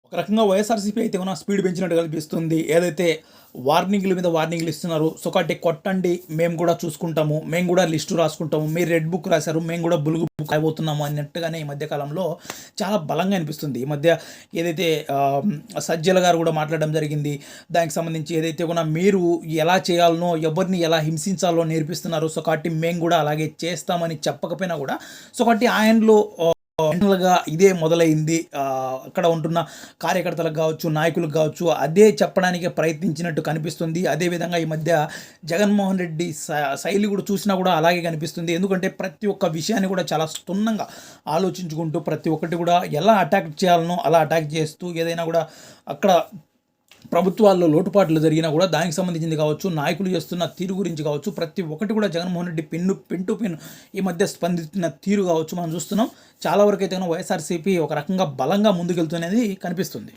ఒక రకంగా వైఎస్ఆర్సీపీ అయితే ఉన్న స్పీడ్ పెంచినట్టు కనిపిస్తుంది. ఏదైతే వార్నింగ్‌ల మీద వార్నింగ్‌లు ఇస్తున్నారో, సో కాబట్టి కొట్టండి మేము కూడా చూసుకుంటాము. మేము కూడా లిస్టు రాసుకుంటాము. మీరు రెడ్ బుక్ రాసారు. మేము కూడా బులుగు బుక్ రాయబోతున్నాము అన్నట్టుగానే ఈ మధ్య కాలంలో చాలా బలంగా అనిపిస్తుంది. ఈ మధ్య ఏదైతే సజ్జల గారు కూడా మాట్లాడడం జరిగింది. దానికి సంబంధించి ఏదైతే కూడా మీరు ఎలా చేయాలనో, ఎవరిని ఎలా హింసించాలో నేర్పిస్తున్నారు. సో కాబట్టి మేము కూడా అలాగే చేస్తామని చెప్పకపోయినా కూడా సో కాబట్టి ఆయనలో ఫైనల్‌గా ఇదే మొదలైంది. అక్కడ ఉంటున్న కార్యకర్తలకు గావచ్చు, నాయకులకు గావచ్చు, అదే చెప్పడానికే ప్రయత్నించినట్టు కనిపిస్తుంది. అదేవిధంగా ఈ మధ్య జగన్మోహన్ రెడ్డి శైలి కూడా చూసినా కూడా అలాగే కనిపిస్తుంది. ఎందుకంటే ప్రతి ఒక్క విషయాన్ని కూడా చాలా క్షుణ్ణంగా ఆలోచించుకుంటూ ప్రతి ఒక్కటి కూడా ఎలా అటాక్ చేయాలనో అలా అటాక్ చేస్తూ ఏదైనా కూడా అక్కడ ప్రభుత్వాల్లో లోటుపాట్లు జరిగినా కూడా దానికి సంబంధించింది కావచ్చు, నాయకులు చేస్తున్న తీరు గురించి కావచ్చు, ప్రతి ఒక్కటి కూడా Jaganmohan Reddy pen to pen ఈ మధ్య స్పందిస్తున్న తీరు కావచ్చు మనం చూస్తున్నాం. చాలా వరకు అయితే వైఎస్ఆర్సీపీ ఒక రకంగా బలంగా ముందుకెళ్తున్నది కనిపిస్తుంది.